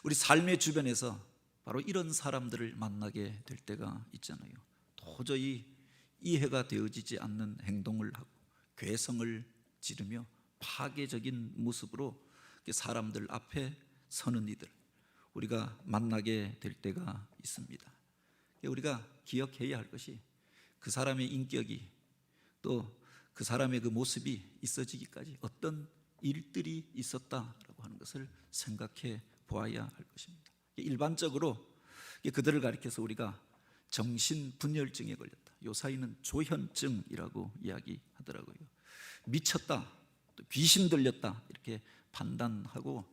우리 삶의 주변에서 바로 이런 사람들을 만나게 될 때가 있잖아요. 도저히 이해가 되어지지 않는 행동을 하고 괴성을 지르며 파괴적인 모습으로 사람들 앞에 서는 이들, 우리가 만나게 될 때가 있습니다. 우리가 기억해야 할 것이 그 사람의 인격이 또 그 사람의 그 모습이 있어지기까지 어떤 일들이 있었다라고 하는 것을 생각해 보아야 할 것입니다. 일반적으로 그들을 가리켜서 우리가 정신분열증에 걸렸다, 요사이는 조현증이라고 이야기하더라고요. 미쳤다, 또 귀신 들렸다 이렇게 판단하고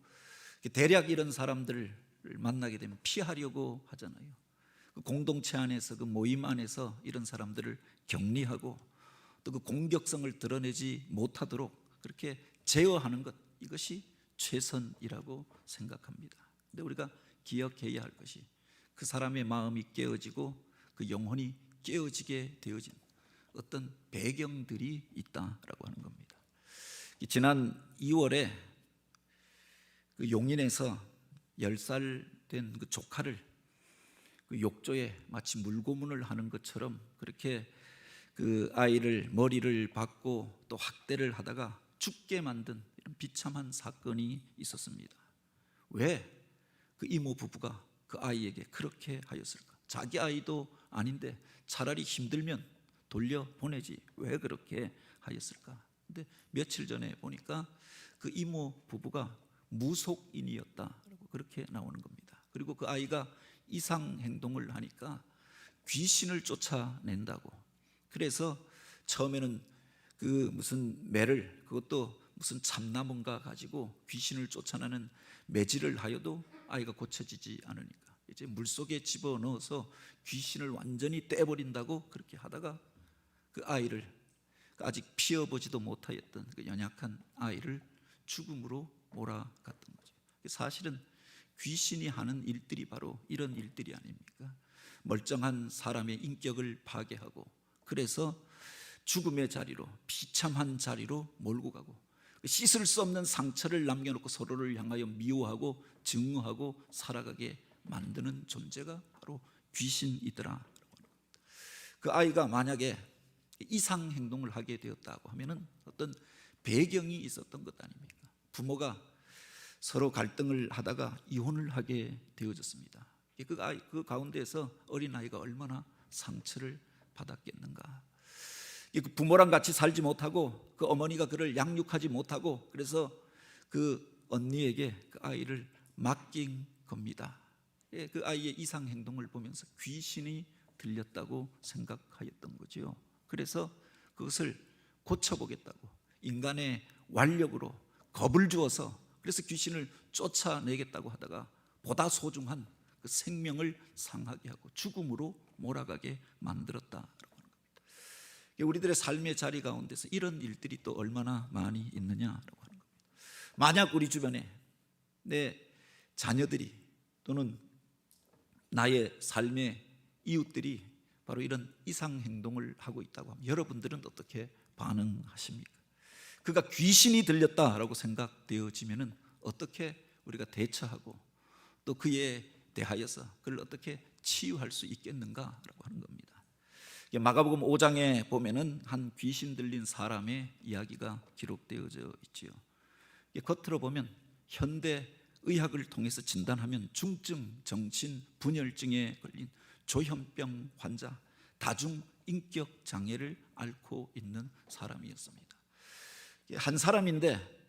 대략 이런 사람들을 만나게 되면 피하려고 하잖아요. 그 공동체 안에서, 그 모임 안에서 이런 사람들을 격리하고 또 그 공격성을 드러내지 못하도록 그렇게 제어하는 것, 이것이 최선이라고 생각합니다. 그런데 우리가 기억해야 할 것이 그 사람의 마음이 깨어지고 그 영혼이 깨어지게 되어진 어떤 배경들이 있다라고 하는 겁니다. 지난 2월에 그 용인에서 10살 된 그 조카를 그 욕조에 마치 물고문을 하는 것처럼 그렇게 그 아이를 머리를 박고 또 학대를 하다가 죽게 만든 이런 비참한 사건이 있었습니다. 왜 그 이모 부부가 그 아이에게 그렇게 하였을까? 자기 아이도 아닌데 차라리 힘들면 돌려보내지 왜 그렇게 하였을까? 근데 며칠 전에 보니까 그 이모 부부가 무속인이었다라고 그렇게 나오는 겁니다. 그리고 그 아이가 이상 행동을 하니까 귀신을 쫓아낸다고. 그래서 처음에는 그 무슨 매를, 그것도 무슨 참나무인가 가지고 귀신을 쫓아내는 매질을 하여도 아이가 고쳐지지 않으니까 이제 물속에 집어넣어서 귀신을 완전히 떼버린다고 그렇게 하다가 그 아이를, 아직 피어보지도 못하였던 그 연약한 아이를 죽음으로 몰아갔던 거죠. 사실은 귀신이 하는 일들이 바로 이런 일들이 아닙니까? 멀쩡한 사람의 인격을 파괴하고 그래서 죽음의 자리로, 비참한 자리로 몰고 가고 씻을 수 없는 상처를 남겨놓고 서로를 향하여 미워하고 증오하고 살아가게 만드는 존재가 바로 귀신이더라. 그 아이가 만약에 이상 행동을 하게 되었다고 하면은 어떤 배경이 있었던 것 아닙니까? 부모가 서로 갈등을 하다가 이혼을 하게 되어졌습니다. 그 가운데에서 어린아이가 얼마나 상처를 받았겠는가. 부모랑 같이 살지 못하고 그 어머니가 그를 양육하지 못하고 그래서 그 언니에게 그 아이를 맡긴 겁니다. 그 아이의 이상 행동을 보면서 귀신이 들렸다고 생각하였던 거죠. 그래서 그것을 고쳐보겠다고 인간의 완력으로 겁을 주어서 그래서 귀신을 쫓아내겠다고 하다가 보다 소중한 그 생명을 상하게 하고 죽음으로 몰아가게 만들었다라고 하는 겁니다. 우리들의 삶의 자리 가운데서 이런 일들이 또 얼마나 많이 있느냐라고 하는 겁니다. 만약 우리 주변에 내 자녀들이 또는 나의 삶의 이웃들이 바로 이런 이상 행동을 하고 있다고 하면 여러분들은 어떻게 반응하십니까? 그가 귀신이 들렸다라고 생각되어지면은 어떻게 우리가 대처하고 또 그에 대하여서 그를 어떻게 치유할 수 있겠는가라고 하는 겁니다. 마가복음 5장에 보면은 한 귀신 들린 사람의 이야기가 기록되어져 있지요. 겉으로 보면 현대 의학을 통해서 진단하면 중증 정신 분열증에 걸린 조현병 환자, 다중 인격 장애를 앓고 있는 사람이었습니다. 한 사람인데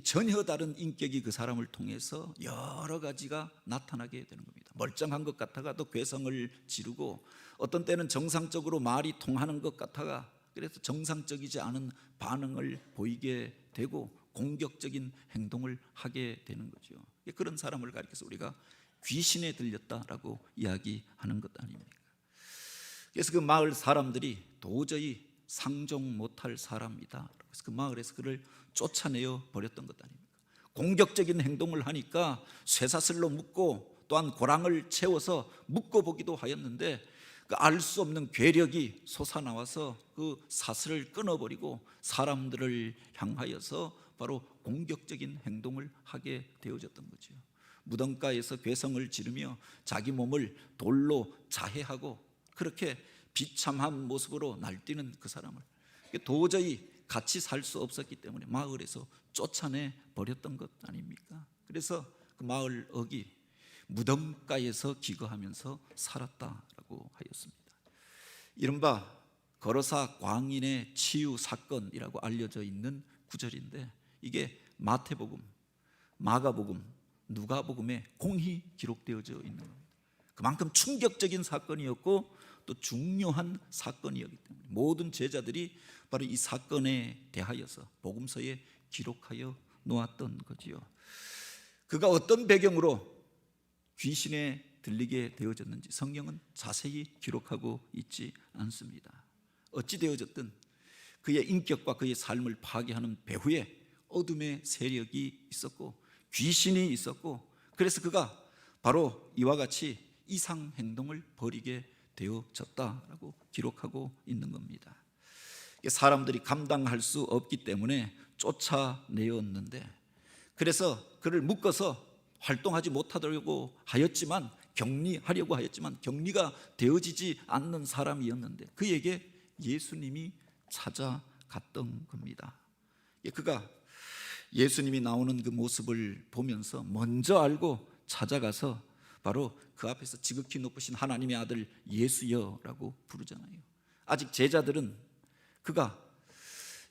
전혀 다른 인격이 그 사람을 통해서 여러 가지가 나타나게 되는 겁니다. 멀쩡한 것 같아가도 괴성을 지르고 어떤 때는 정상적으로 말이 통하는 것 같아가 그래서 정상적이지 않은 반응을 보이게 되고 공격적인 행동을 하게 되는 거죠. 그런 사람을 가리켜서 우리가 귀신에 들렸다라고 이야기하는 것 아닙니까? 그래서 그 마을 사람들이 도저히 상종 못할 사람이다. 그래서 그 마을에서 그를 쫓아내어 버렸던 것 아닙니까? 공격적인 행동을 하니까 쇠사슬로 묶고 또한 고랑을 채워서 묶어보기도 하였는데 그 알 수 없는 괴력이 솟아나와서 그 사슬을 끊어버리고 사람들을 향하여서 바로 공격적인 행동을 하게 되어졌던 거죠. 무덤가에서 괴성을 지르며 자기 몸을 돌로 자해하고 그렇게 비참한 모습으로 날뛰는 그 사람을 도저히 같이 살 수 없었기 때문에 마을에서 쫓아내 버렸던 것 아닙니까? 그래서 그 마을 어기 무덤가에서 기거하면서 살았다라고 하였습니다. 이른바 거러사 광인의 치유 사건이라고 알려져 있는 구절인데 이게 마태복음, 마가복음, 누가복음에 공히 기록되어져 있는 겁니다. 그만큼 충격적인 사건이었고 또 중요한 사건이었기 때문에 모든 제자들이 바로 이 사건에 대하여서 복음서에 기록하여 놓았던 거지요. 그가 어떤 배경으로 귀신에 들리게 되어졌는지 성경은 자세히 기록하고 있지 않습니다. 어찌 되어졌든 그의 인격과 그의 삶을 파괴하는 배후에 어둠의 세력이 있었고 귀신이 있었고 그래서 그가 바로 이와 같이 이상 행동을 벌이게 되어졌다라고 기록하고 있는 겁니다. 사람들이 감당할 수 없기 때문에 쫓아내었는데 그래서 그를 묶어서 활동하지 못하려고 하였지만 격리하려고 하였지만 격리가 되어지지 않는 사람이었는데 그에게 예수님이 찾아갔던 겁니다. 그가 예수님이 나오는 그 모습을 보면서 먼저 알고 찾아가서 바로 그 앞에서 지극히 높으신 하나님의 아들 예수여라고 부르잖아요. 아직 제자들은 그가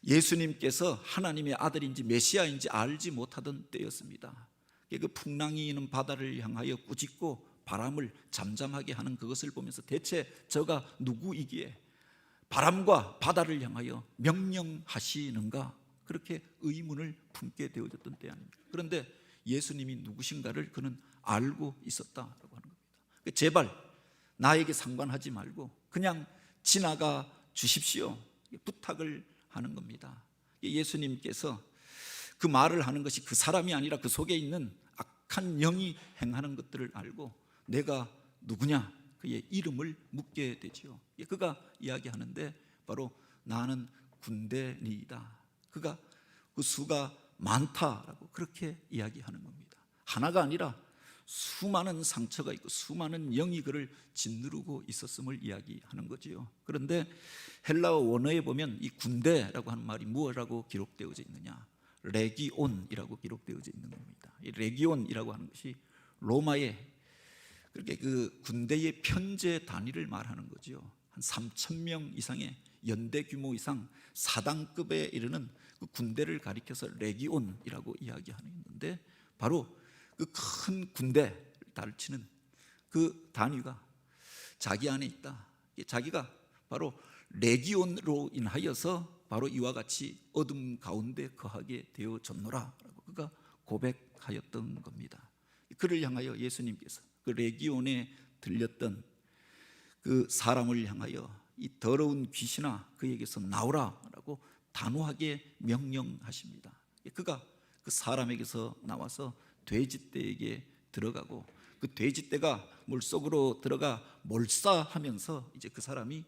예수님께서 하나님의 아들인지 메시아인지 알지 못하던 때였습니다. 그 풍랑이 있는 바다를 향하여 꾸짖고 바람을 잠잠하게 하는 그것을 보면서 대체 저가 누구이기에 바람과 바다를 향하여 명령하시는가 그렇게 의문을 품게 되어졌던 때 아닙니까? 그런데 예수님이 누구신가를 그는 알고 있었다라고 하는 겁니다. 제발 나에게 상관하지 말고 그냥 지나가 주십시오 부탁을 하는 겁니다. 예수님께서 그 말을 하는 것이 그 사람이 아니라 그 속에 있는 악한 영이 행하는 것들을 알고 내가 누구냐 그의 이름을 묻게 되지요. 그가 이야기하는데 바로 나는 군대니이다. 그가 그 수가 많다라고 그렇게 이야기하는 겁니다. 하나가 아니라 수많은 상처가 있고 수많은 영이 그를 짓누르고 있었음을 이야기하는 거지요. 그런데 헬라어 원어에 보면 이 군대라고 하는 말이 무엇이라고 기록되어져 있느냐? 레기온이라고 기록되어져 있는 겁니다. 이 레기온이라고 하는 것이 로마의 그렇게 그 군대의 편제 단위를 말하는 거지요. 한 3,000명 이상의 연대 규모 이상 사단급에 이르는 그 군대를 가리켜서 레기온이라고 이야기하는데 바로 그 큰 군대를 가르치는 그 단위가 자기 안에 있다. 자기가 바로 레기온으로 인하여서 바로 이와 같이 어둠 가운데 거하게 되어졌노라라고 그가 고백하였던 겁니다. 그를 향하여 예수님께서 그 레기온에 들렸던 그 사람을 향하여 이 더러운 귀신아 그에게서 나오라라고 단호하게 명령하십니다. 그가 그 사람에게서 나와서 돼지떼에게 들어가고 그 돼지떼가 물속으로 들어가 몰사하면서 이제 그 사람이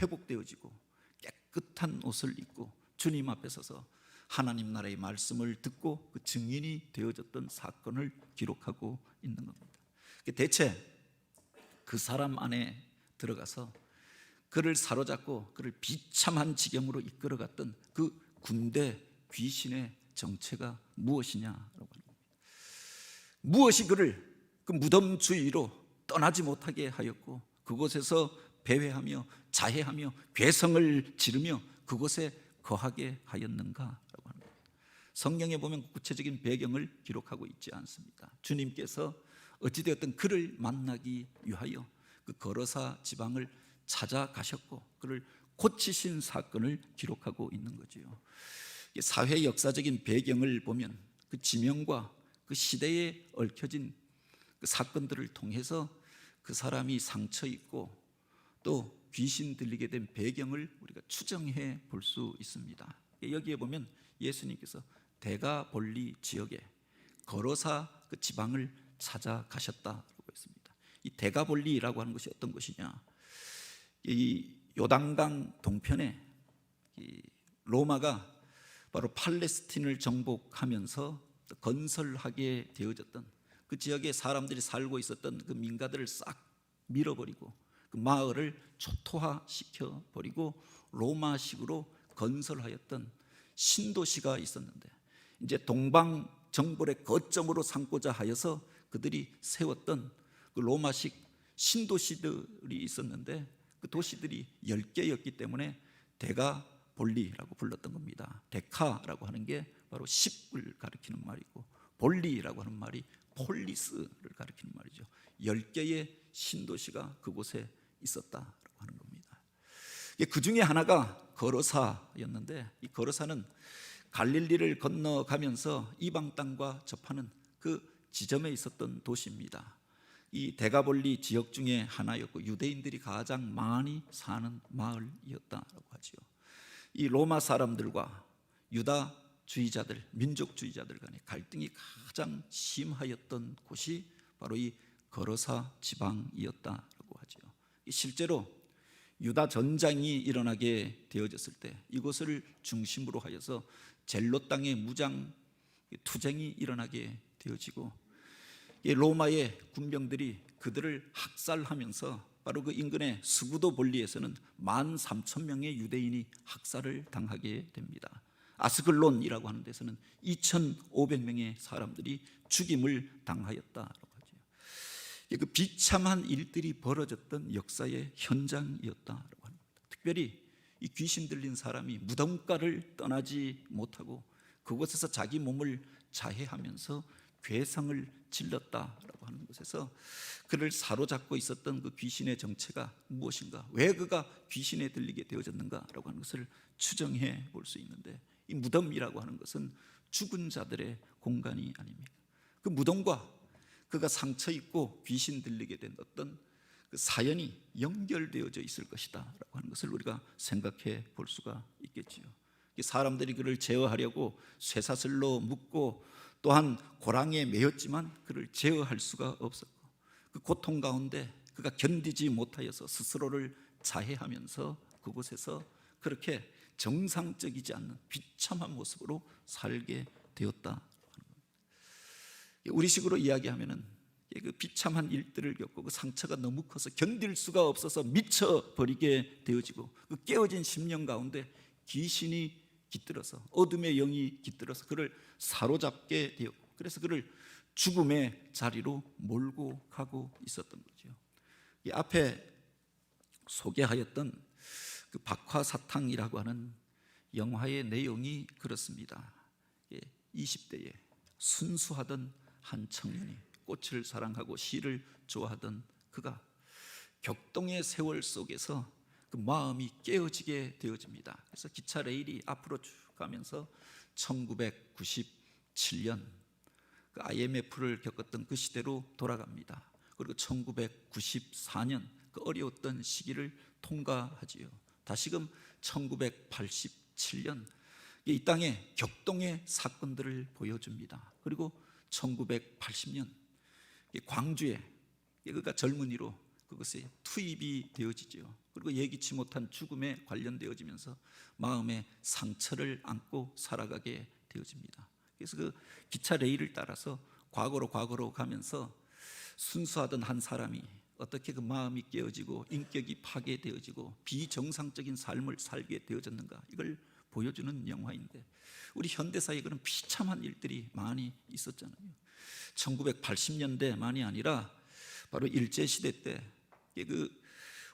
회복되어지고 깨끗한 옷을 입고 주님 앞에 서서 하나님 나라의 말씀을 듣고 그 증인이 되어졌던 사건을 기록하고 있는 겁니다. 대체 그 사람 안에 들어가서 그를 사로잡고 그를 비참한 지경으로 이끌어갔던 그 군대 귀신의 정체가 무엇이냐라고 하는 겁니다. 무엇이 그를 그 무덤 주위로 떠나지 못하게 하였고 그곳에서 배회하며 자해하며 괴성을 지르며 그곳에 거하게 하였는가라고 하는 겁니다. 성경에 보면 구체적인 배경을 기록하고 있지 않습니다. 주님께서 어찌되었든 그를 만나기 위하여 그 거러사 지방을 찾아가셨고 그를 고치신 사건을 기록하고 있는 거지요. 사회 역사적인 배경을 보면 그 지명과 그 시대에 얽혀진 그 사건들을 통해서 그 사람이 상처 있고 또 귀신 들리게 된 배경을 우리가 추정해 볼 수 있습니다. 여기에 보면 예수님께서 대가볼리 지역에 거러사 그 지방을 찾아가셨다고 했습니다. 이 대가볼리라고 하는 것이 어떤 것이냐? 이 요단강 동편에 이 로마가 바로 팔레스틴을 정복하면서 건설하게 되어졌던 그 지역에 사람들이 살고 있었던 그 민가들을 싹 밀어버리고 그 마을을 초토화시켜 버리고 로마식으로 건설하였던 신도시가 있었는데, 이제 동방 정벌의 거점으로 삼고자 하여서 그들이 세웠던 그 로마식 신도시들이 있었는데, 그 도시들이 10개였기 때문에 데가볼리라고 불렀던 겁니다. 데카라고 하는 게 바로 10을 가리키는 말이고, 볼리라고 하는 말이 폴리스를 가리키는 말이죠. 10개의 신도시가 그곳에 있었다라고 하는 겁니다. 그 중에 하나가 거러사였는데, 이 거러사는 갈릴리를 건너가면서 이방 땅과 접하는 그 지점에 있었던 도시입니다. 이 데가볼리 지역 중에 하나였고 유대인들이 가장 많이 사는 마을이었다고 하지요. 이 로마 사람들과 유다주의자들, 민족주의자들 간의 갈등이 가장 심하였던 곳이 바로 이 거러사 지방이었다고 하죠. 실제로 유다 전장이 일어나게 되어졌을 때 이곳을 중심으로 하여서 젤로 땅의 무장 투쟁이 일어나게 되어지고, 로마의 군병들이 그들을 학살하면서 바로 그 인근의 스구도 볼리에서는 13,000명의 유대인이 학살을 당하게 됩니다. 아스글론이라고 하는 데서는 2,500명의 사람들이 죽임을 당하였다라고 하죠. 그 비참한 일들이 벌어졌던 역사의 현장이었다라고 합니다. 특별히 이 귀신 들린 사람이 무덤가를 떠나지 못하고 그곳에서 자기 몸을 자해하면서 괴상을 질렀다라고 하는 곳에서 그를 사로잡고 있었던 그 귀신의 정체가 무엇인가, 왜 그가 귀신에 들리게 되어졌는가라고 하는 것을 추정해 볼 수 있는데, 이 무덤이라고 하는 것은 죽은 자들의 공간이 아닙니까? 그 무덤과 그가 상처 입고 귀신 들리게 된 어떤 그 사연이 연결되어져 있을 것이다 라고 하는 것을 우리가 생각해 볼 수가 있겠지요. 사람들이 그를 제어하려고 쇠사슬로 묶고 또한 고랑에 매였지만 그를 제어할 수가 없었고, 그 고통 가운데 그가 견디지 못하여서 스스로를 자해하면서 그곳에서 그렇게 정상적이지 않는 비참한 모습으로 살게 되었다. 우리식으로 이야기하면은 그 비참한 일들을 겪고 그 상처가 너무 커서 견딜 수가 없어서 미쳐버리게 되어지고, 그 깨어진 심령 가운데 귀신이 깃들어서, 어둠의 영이 깃들어서 그를 사로잡게 되었고, 그래서 그를 죽음의 자리로 몰고 가고 있었던 거죠. 이 앞에 소개하였던 그 박화사탕이라고 하는 영화의 내용이 그렇습니다. 20대에 순수하던 한 청년이 꽃을 사랑하고 시를 좋아하던 그가 격동의 세월 속에서 그 마음이 깨어지게 되어집니다. 그래서 기차 레일이 앞으로 쭉 가면서 1997년 그 IMF를 겪었던 그 시대로 돌아갑니다. 그리고 1994년 그 어려웠던 시기를 통과하지요. 다시금 1987년 이 땅의 격동의 사건들을 보여줍니다. 그리고 1980년 광주에 그가 젊은이로 그것에 투입이 되어지죠. 그리고 예기치 못한 죽음에 관련되어지면서 마음의 상처를 안고 살아가게 되어집니다. 그래서 그 기차 레일을 따라서 과거로 가면서 순수하던 한 사람이 어떻게 그 마음이 깨어지고 인격이 파괴되어지고 비정상적인 삶을 살게 되어졌는가, 이걸 보여주는 영화인데, 우리 현대사에 그런 비참한 일들이 많이 있었잖아요. 1980년대만이 아니라 바로 일제시대 때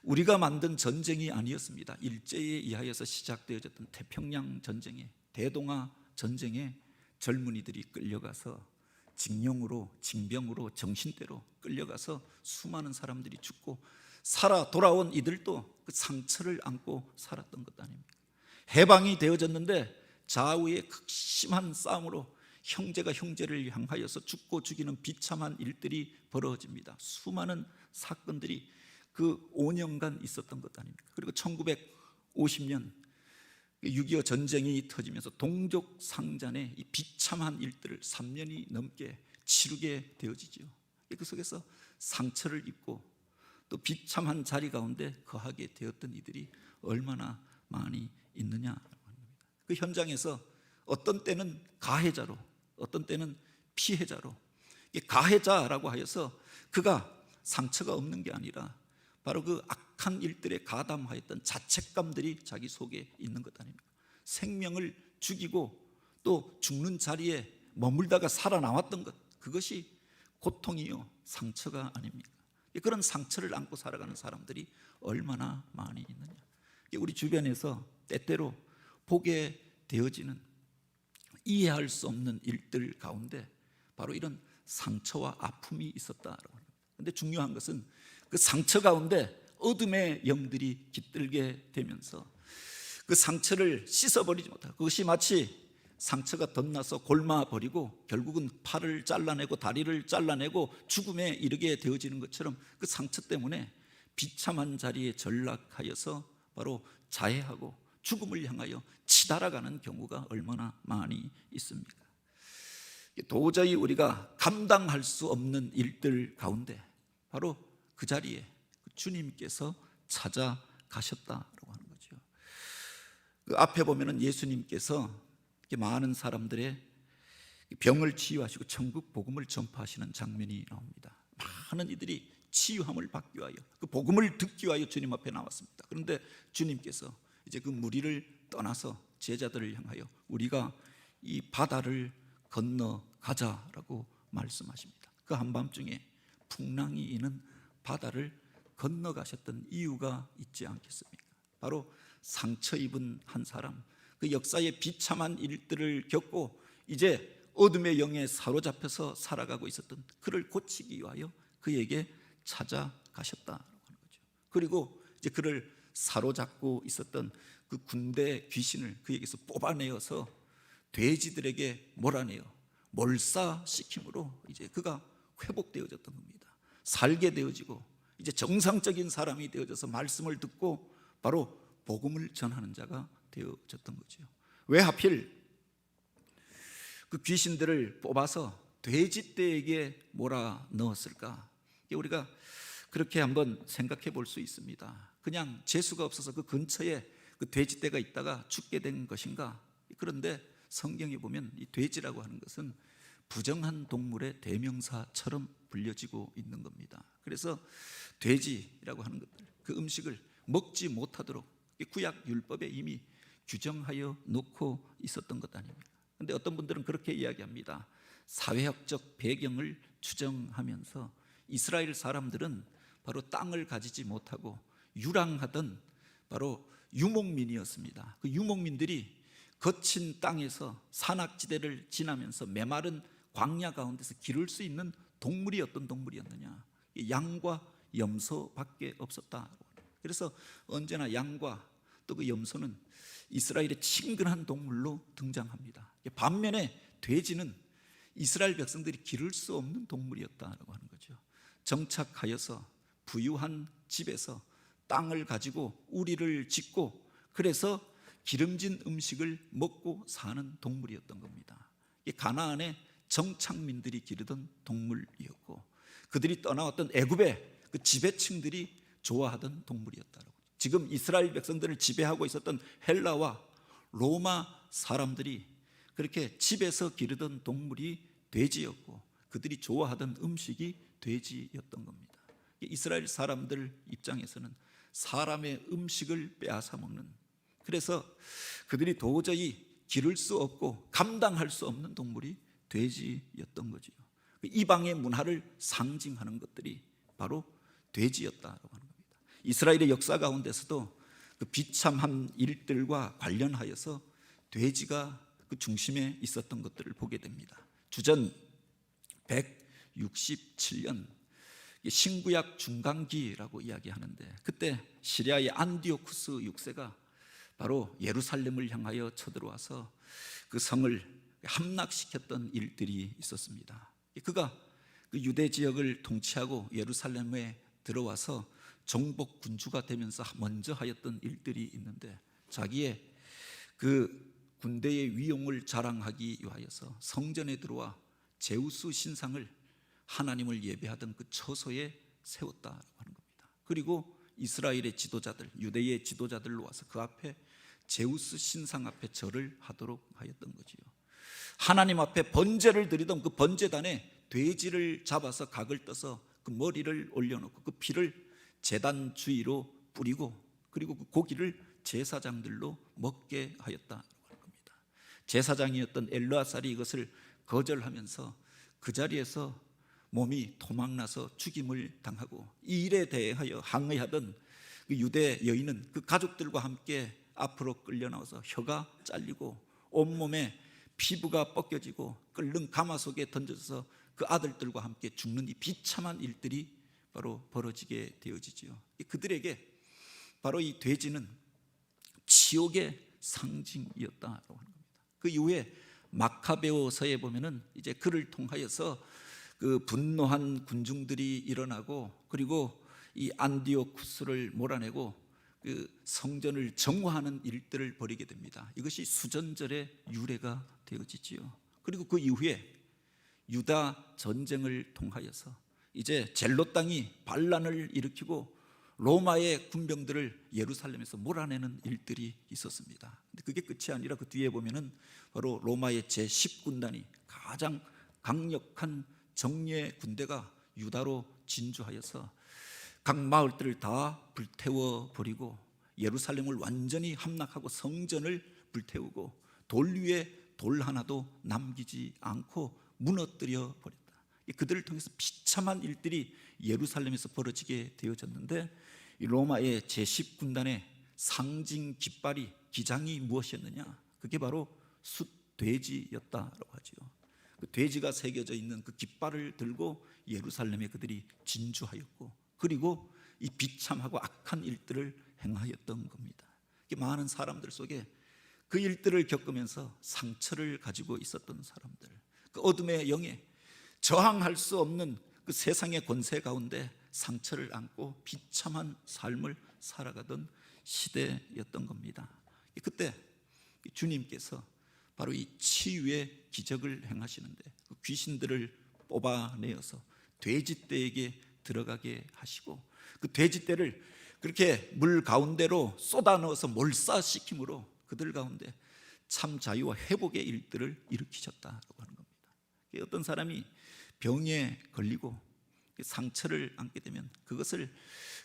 우리가 만든 전쟁이 아니었습니다. 일제에 의하여서 시작되어졌던 태평양 전쟁에, 대동아 전쟁에 젊은이들이 끌려가서 징용으로, 징병으로, 정신대로 끌려가서 수많은 사람들이 죽고, 살아 돌아온 이들도 그 상처를 안고 살았던 것 아닙니까? 해방이 되어졌는데 좌우의 극심한 싸움으로 형제가 형제를 향하여서 죽고 죽이는 비참한 일들이 벌어집니다. 수많은 사건들이 그 5년간 있었던 것 아닙니까? 그리고 1950년 6.25 전쟁이 터지면서 동족 상잔의 이 비참한 일들을 3년이 넘게 치르게 되어지죠. 그 속에서 상처를 입고 또 비참한 자리 가운데 거하게 되었던 이들이 얼마나 많이 있느냐라고 합니다. 그 현장에서 어떤 때는 가해자로, 어떤 때는 피해자로, 가해자라고 하여서 그가 상처가 없는 게 아니라 바로 그 악한 일들에 가담하였던 자책감들이 자기 속에 있는 것 아닙니까? 생명을 죽이고 또 죽는 자리에 머물다가 살아나왔던 것, 그것이 고통이요 상처가 아닙니까? 그런 상처를 안고 살아가는 사람들이 얼마나 많이 있느냐. 우리 주변에서 때때로 보게 되어지는 이해할 수 없는 일들 가운데 바로 이런 상처와 아픔이 있었다라고 합니다. 그런데 중요한 것은 그 상처 가운데 어둠의 영들이 깃들게 되면서 그 상처를 씻어버리지 못하고, 그것이 마치 상처가 덧나서 골마버리고 결국은 팔을 잘라내고 다리를 잘라내고 죽음에 이르게 되어지는 것처럼 그 상처 때문에 비참한 자리에 전락하여서 바로 자해하고 죽음을 향하여 치달아가는 경우가 얼마나 많이 있습니까? 도저히 우리가 감당할 수 없는 일들 가운데 바로 그 자리에 주님께서 찾아가셨다라고 하는 거죠. 그 앞에 보면은 예수님께서 많은 사람들의 병을 치유하시고 천국 복음을 전파하시는 장면이 나옵니다. 많은 이들이 치유함을 받기 위하여, 그 복음을 듣기 위하여 주님 앞에 나왔습니다. 그런데 주님께서 이제 그 무리를 떠나서 제자들을 향하여 우리가 이 바다를 건너가자라고 말씀하십니다. 그 한밤중에 풍랑이 이는 바다를 건너가셨던 이유가 있지 않겠습니까? 바로 상처 입은 한 사람, 그 역사의 비참한 일들을 겪고 이제 어둠의 영에 사로잡혀서 살아가고 있었던 그를 고치기 위하여 그에게 찾아가셨다고 하는 거죠. 그리고 이제 그를 사로잡고 있었던 그 군대 귀신을 그에게서 뽑아내어서 돼지들에게 몰아내어 몰사시킴으로 이제 그가 회복되어졌던 겁니다. 살게 되어지고 이제 정상적인 사람이 되어져서 말씀을 듣고 바로 복음을 전하는 자가 되어졌던 거죠. 왜 하필 그 귀신들을 뽑아서 돼지떼에게 몰아 넣었을까? 우리가 그렇게 한번 생각해 볼 수 있습니다. 그냥 재수가 없어서 그 근처에 그 돼지떼가 있다가 죽게 된 것인가? 그런데 성경에 보면 이 돼지라고 하는 것은 부정한 동물의 대명사처럼 불려지고 있는 겁니다. 그래서 돼지라고 하는 것들, 그 음식을 먹지 못하도록 구약 율법에 이미 규정하여 놓고 있었던 것 아닙니까? 그런데 어떤 분들은 그렇게 이야기합니다. 사회학적 배경을 추정하면서 이스라엘 사람들은 바로 땅을 가지지 못하고 유랑하던 바로 유목민이었습니다. 그 유목민들이 거친 땅에서 산악지대를 지나면서 메마른 광야 가운데서 기를 수 있는 동물이 어떤 동물이었느냐? 양과 염소밖에 없었다. 그래서 언제나 양과 또 그 염소는 이스라엘의 친근한 동물로 등장합니다. 반면에 돼지는 이스라엘 백성들이 기를 수 없는 동물이었다고 하는 거죠. 정착하여서 부유한 집에서 땅을 가지고 우리를 짓고 그래서 기름진 음식을 먹고 사는 동물이었던 겁니다. 가나안의 정착민들이 기르던 동물이었고 그들이 떠나왔던 애굽의 그 지배층들이 좋아하던 동물이었다고. 지금 이스라엘 백성들을 지배하고 있었던 헬라와 로마 사람들이 그렇게 집에서 기르던 동물이 돼지였고 그들이 좋아하던 음식이 돼지였던 겁니다. 이스라엘 사람들 입장에서는 사람의 음식을 빼앗아 먹는, 그래서 그들이 도저히 기를 수 없고 감당할 수 없는 동물이 돼지였던 거지요. 이방의 문화를 상징하는 것들이 바로 돼지였다고 하는 겁니다. 이스라엘의 역사 가운데서도 그 비참한 일들과 관련하여서 돼지가 그 중심에 있었던 것들을 보게 됩니다. 주전 167년 신구약 중간기라고 이야기하는데 그때 시리아의 안디오쿠스 6세가 바로 예루살렘을 향하여 쳐들어와서 그 성을 함락시켰던 일들이 있었습니다. 그가 그 유대 지역을 통치하고 예루살렘에 들어와서 정복 군주가 되면서 먼저 하였던 일들이 있는데 자기의 그 군대의 위용을 자랑하기 위하여서 성전에 들어와 제우스 신상을 하나님을 예배하던 그 처소에 세웠다고 하는 겁니다. 그리고 이스라엘의 지도자들, 유대의 지도자들로 와서 그 앞에 제우스 신상 앞에 절을 하도록 하였던 거지요. 하나님 앞에 번제를 드리던 그 번제단에 돼지를 잡아서 각을 떠서 그 머리를 올려놓고 그 피를 제단 주위로 뿌리고 그리고 그 고기를 제사장들로 먹게 하였다고 할 겁니다. 제사장이었던 엘르아살이 이것을 거절하면서 그 자리에서 몸이 도망나서 죽임을 당하고 이 일에 대하여 항의하던 그 유대 여인은 그 가족들과 함께 앞으로 끌려 나와서 혀가 잘리고 온몸에 피부가 벗겨지고 끓는 가마속에 던져서 그 아들들과 함께 죽는 이 비참한 일들이 바로 벌어지게 되어지지요. 그들에게 바로 이 돼지는 지옥의 상징이었다라고 하는 겁니다. 그 이후에 마카베오서에 보면은 이제 그를 통하여서 그 분노한 군중들이 일어나고 그리고 이 안디오쿠스를 몰아내고 그 성전을 정화하는 일들을 벌이게 됩니다. 이것이 수전절의 유래가 되어지지요. 그리고 그 이후에 유다 전쟁을 통하여서 이제 젤로 땅이 반란을 일으키고 로마의 군병들을 예루살렘에서 몰아내는 일들이 있었습니다. 근데 그게 끝이 아니라 그 뒤에 보면은 바로 로마의 제10군단이 가장 강력한 정예 군대가 유다로 진주하여서 각 마을들을 다 불태워 버리고 예루살렘을 완전히 함락하고 성전을 불태우고 돌 위에 돌 하나도 남기지 않고 무너뜨려 버렸다. 그들을 통해서 비참한 일들이 예루살렘에서 벌어지게 되어졌는데 이 로마의 제10군단의 상징 깃발이 기장이 무엇이었느냐? 그게 바로 숫돼지였다라고 하죠. 그 돼지가 새겨져 있는 그 깃발을 들고 예루살렘에 그들이 진주하였고 그리고 이 비참하고 악한 일들을 행하였던 겁니다. 많은 사람들 속에 그 일들을 겪으면서 상처를 가지고 있었던 사람들, 그 어둠의 영에 저항할 수 없는 그 세상의 권세 가운데 상처를 안고 비참한 삶을 살아가던 시대였던 겁니다. 그때 주님께서 바로 이 치유의 기적을 행하시는데 그 귀신들을 뽑아내어서 돼지떼에게 들어가게 하시고 그 돼지떼를 그렇게 물 가운데로 쏟아 넣어서 몰사시킴으로 그들 가운데 참 자유와 회복의 일들을 일으키셨다고 하는 겁니다. 어떤 사람이 병에 걸리고 상처를 안게 되면 그것을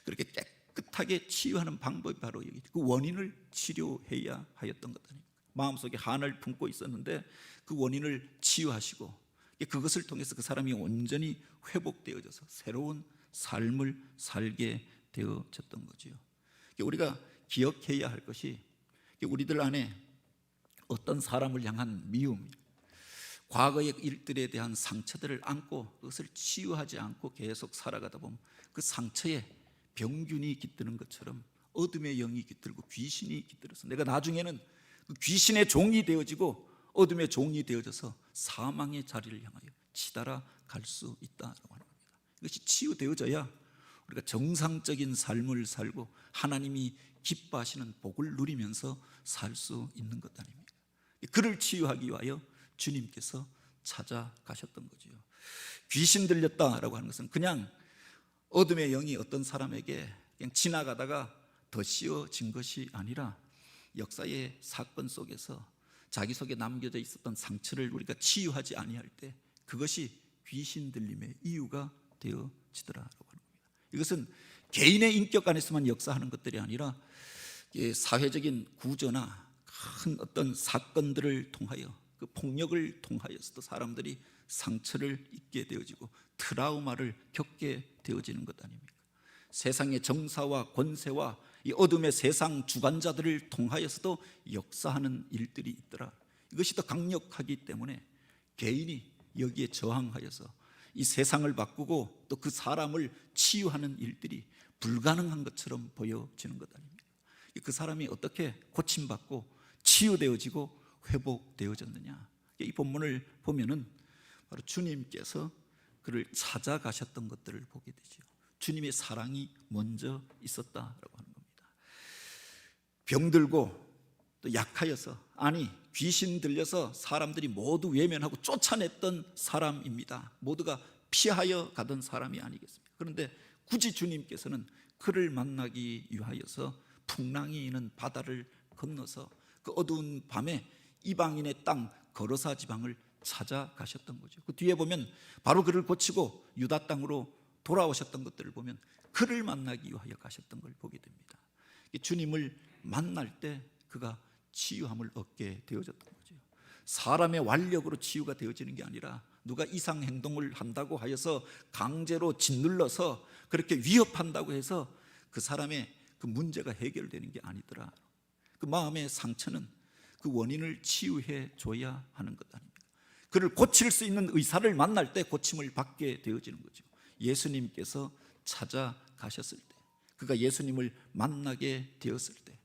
그렇게 깨끗하게 치유하는 방법이 바로 그 원인을 치료해야 하였던 것 아닙니까? 마음속에 한을 품고 있었는데 그 원인을 치유하시고 그것을 통해서 그 사람이 온전히 회복되어져서 새로운 삶을 살게 되어졌던 거지요. 우리가 기억해야 할 것이 우리들 안에 어떤 사람을 향한 미움, 과거의 일들에 대한 상처들을 안고 그것을 치유하지 않고 계속 살아가다 보면 그 상처에 병균이 깃드는 것처럼 어둠의 영이 깃들고 귀신이 깃들어서 내가 나중에는 그 귀신의 종이 되어지고 어둠의 종이 되어져서 사망의 자리를 향하여 치달아 갈 수 있다고 하는 겁니다. 이것이 치유되어져야 우리가 정상적인 삶을 살고 하나님이 기뻐하시는 복을 누리면서 살 수 있는 것 아닙니까? 그를 치유하기 위하여 주님께서 찾아가셨던 거지요. 귀신 들렸다라고 하는 것은 그냥 어둠의 영이 어떤 사람에게 그냥 지나가다가 더 씌워진 것이 아니라 역사의 사건 속에서 자기 속에 남겨져 있었던 상처를 우리가 치유하지 아니할 때 그것이 귀신 들림의 이유가 되어지더라라고 하는 겁니다. 이것은 개인의 인격 안에서만 역사하는 것들이 아니라 사회적인 구조나 큰 어떤 사건들을 통하여 그 폭력을 통하여서도 사람들이 상처를 입게 되어지고 트라우마를 겪게 되어지는 것 아닙니까? 세상의 정사와 권세와 이 어둠의 세상 주관자들을 통하여서도 역사하는 일들이 있더라. 이것이 더 강력하기 때문에 개인이 여기에 저항하여서 이 세상을 바꾸고 또 그 사람을 치유하는 일들이 불가능한 것처럼 보여지는 것 아닙니까? 그 사람이 어떻게 고침받고 치유되어지고 회복되어졌느냐? 이 본문을 보면은 바로 주님께서 그를 찾아가셨던 것들을 보게 되죠. 주님의 사랑이 먼저 있었다라고 하는 겁니다. 병들고 또 약하여서 귀신 들려서 사람들이 모두 외면하고 쫓아냈던 사람입니다. 모두가 피하여 가던 사람이 아니겠습니까? 그런데 굳이 주님께서는 그를 만나기 위하여서 풍랑이 있는 바다를 건너서 그 어두운 밤에 이방인의 땅 거로사 지방을 찾아가셨던 거죠. 그 뒤에 보면 바로 그를 고치고 유다 땅으로 돌아오셨던 것들을 보면 그를 만나기 위하여 가셨던 걸 보게 됩니다. 주님을 만날 때 그가 치유함을 얻게 되어졌던 거죠. 사람의 완력으로 치유가 되어지는 게 아니라 누가 이상 행동을 한다고 하여서 강제로 짓눌러서 그렇게 위협한다고 해서 그 사람의 그 문제가 해결되는 게 아니더라. 그 마음의 상처는 그 원인을 치유해 줘야 하는 것 아닙니까? 그를 고칠 수 있는 의사를 만날 때 고침을 받게 되어지는 거죠. 예수님께서 찾아가셨을 때, 그가 예수님을 만나게 되었을 때,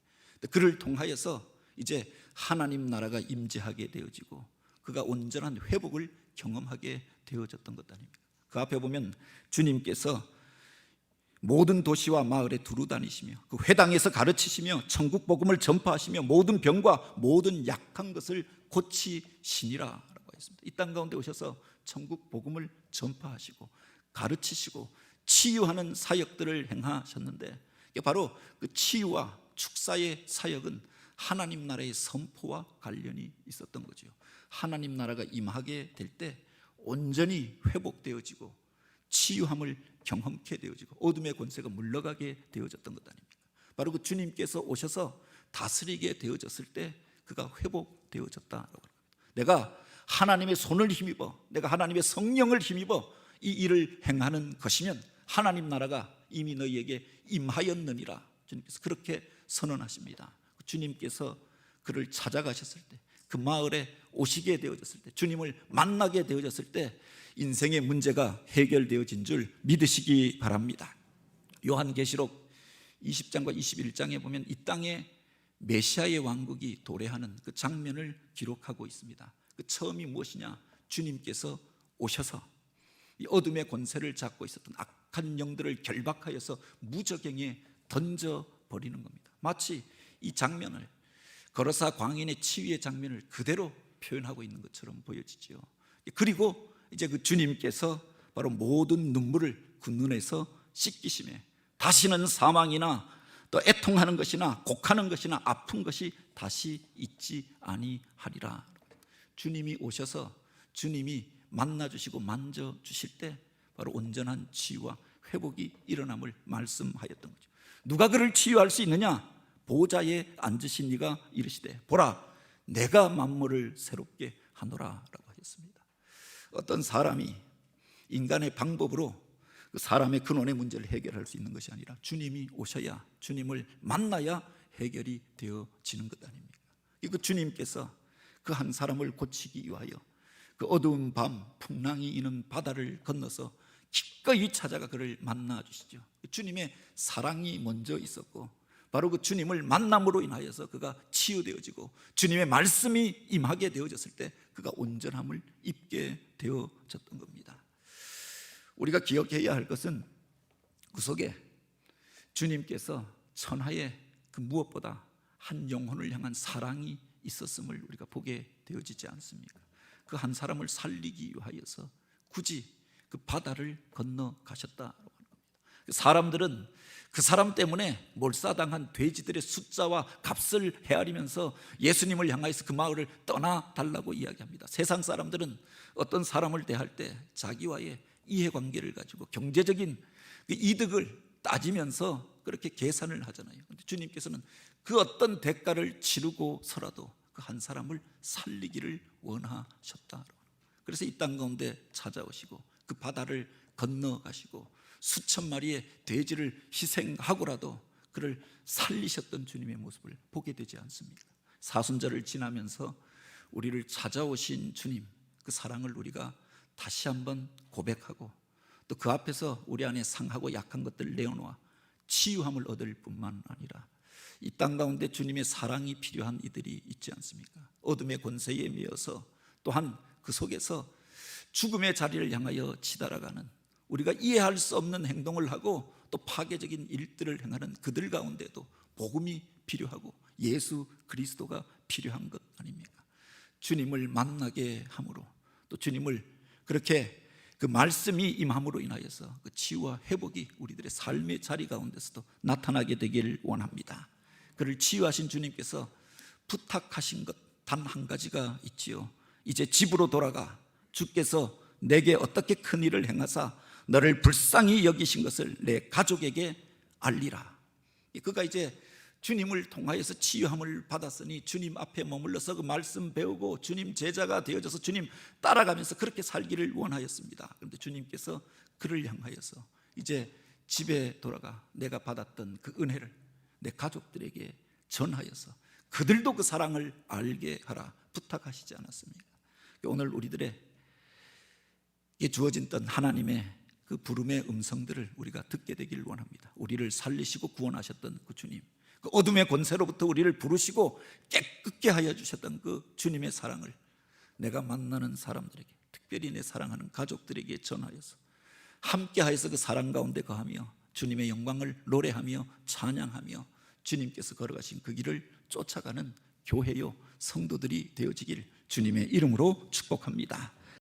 그를 통하여서 이제 하나님 나라가 임재하게 되어지고 그가 온전한 회복을 경험하게 되어졌던 것 아닙니까? 그 앞에 보면 주님께서 모든 도시와 마을에 두루 다니시며 그 회당에서 가르치시며 천국 복음을 전파하시며 모든 병과 모든 약한 것을 고치시니라 라고 했습니다. 이 땅 가운데 오셔서 천국 복음을 전파하시고 가르치시고 치유하는 사역들을 행하셨는데, 바로 그 치유와 축사의 사역은 하나님 나라의 선포와 관련이 있었던 거죠. 하나님 나라가 임하게 될 때 온전히 회복되어지고 치유함을 경험케 되어지고 어둠의 권세가 물러가게 되어졌던 것 아닙니까? 바로 그 주님께서 오셔서 다스리게 되어졌을 때 그가 회복되어졌다라고 합니다. 내가 하나님의 손을 힘입어, 내가 하나님의 성령을 힘입어 이 일을 행하는 것이면 하나님 나라가 이미 너희에게 임하였느니라. 주님께서 그렇게 선언하십니다. 주님께서 그를 찾아가셨을 때, 그 마을에 오시게 되어졌을 때, 주님을 만나게 되어졌을 때 인생의 문제가 해결되어진 줄 믿으시기 바랍니다. 요한계시록 20장과 21장에 보면 이 땅에 메시아의 왕국이 도래하는 그 장면을 기록하고 있습니다. 그 처음이 무엇이냐? 주님께서 오셔서 이 어둠의 권세를 잡고 있었던 악한 영들을 결박하여서 무저갱에 던져버리는 겁니다. 마치 이 장면을 거르사 광인의 치유의 장면을 그대로 표현하고 있는 것처럼 보여지죠. 그리고 이제 그 주님께서 바로 모든 눈물을 그 눈에서 씻기심에 다시는 사망이나 또 애통하는 것이나 곡하는 것이나 아픈 것이 다시 있지 아니하리라. 주님이 오셔서 주님이 만나주시고 만져주실 때 바로 온전한 치유와 회복이 일어남을 말씀하였던 거죠. 누가 그를 치유할 수 있느냐? 보좌에 앉으신 이가 이르시되 보라 내가 만물을 새롭게 하노라 라고 하셨습니다. 어떤 사람이 인간의 방법으로 그 사람의 근원의 문제를 해결할 수 있는 것이 아니라 주님이 오셔야, 주님을 만나야 해결이 되어지는 것 아닙니까? 그 주님께서 그 한 사람을 고치기 위하여 그 어두운 밤 풍랑이 이는 바다를 건너서 기꺼이 찾아가 그를 만나 주시죠. 주님의 사랑이 먼저 있었고 바로 그 주님을 만남으로 인하여서 그가 치유되어지고 주님의 말씀이 임하게 되어졌을 때 그가 온전함을 입게 되어졌던 겁니다. 우리가 기억해야 할 것은 그 속에 주님께서 천하에 그 무엇보다 한 영혼을 향한 사랑이 있었음을 우리가 보게 되어지지 않습니까? 그 한 사람을 살리기 위하여서 굳이 그 바다를 건너가셨다고 하는 겁니다. 사람들은 그 사람 때문에 몰사당한 돼지들의 숫자와 값을 헤아리면서 예수님을 향하여서 그 마을을 떠나달라고 이야기합니다. 세상 사람들은 어떤 사람을 대할 때 자기와의 이해관계를 가지고 경제적인 그 이득을 따지면서 그렇게 계산을 하잖아요. 그런데 주님께서는 그 어떤 대가를 치르고서라도 그 한 사람을 살리기를 원하셨다. 그래서 이 땅 가운데 찾아오시고 그 바다를 건너가시고 수천 마리의 돼지를 희생하고라도 그를 살리셨던 주님의 모습을 보게 되지 않습니까? 사순절을 지나면서 우리를 찾아오신 주님, 그 사랑을 우리가 다시 한번 고백하고 또 그 앞에서 우리 안에 상하고 약한 것들을 내어놓아 치유함을 얻을 뿐만 아니라 이 땅 가운데 주님의 사랑이 필요한 이들이 있지 않습니까? 어둠의 권세에 매여서 또한 그 속에서 죽음의 자리를 향하여 치달아가는, 우리가 이해할 수 없는 행동을 하고 또 파괴적인 일들을 행하는 그들 가운데도 복음이 필요하고 예수 그리스도가 필요한 것 아닙니까? 주님을 만나게 함으로 또 주님을 그렇게 그 말씀이 임함으로 인하여서 그 치유와 회복이 우리들의 삶의 자리 가운데서도 나타나게 되기를 원합니다. 그를 치유하신 주님께서 부탁하신 것 단 한 가지가 있지요. 이제 집으로 돌아가 주께서 내게 어떻게 큰 일을 행하사 너를 불쌍히 여기신 것을 내 가족에게 알리라. 그가 이제 주님을 통하여서 치유함을 받았으니 주님 앞에 머물러서 그 말씀 배우고 주님 제자가 되어져서 주님 따라가면서 그렇게 살기를 원하였습니다. 그런데 주님께서 그를 향하여서 이제 집에 돌아가 내가 받았던 그 은혜를 내 가족들에게 전하여서 그들도 그 사랑을 알게 하라 부탁하시지 않았습니까? 오늘 우리들에게 주어진 하나님의 그 부름의 음성들을 우리가 듣게 되기를 원합니다. 우리를 살리시고 구원하셨던 그 주님, 그 어둠의 권세로부터 우리를 부르시고 깨끗게 하여 주셨던 그 주님의 사랑을 내가 만나는 사람들에게, 특별히 내 사랑하는 가족들에게 전하여서 함께하여서 그 사랑 가운데 거하며 주님의 영광을 노래하며 찬양하며 주님께서 걸어가신 그 길을 쫓아가는 교회요 성도들이 되어지길 주님의 이름으로 축복합니다.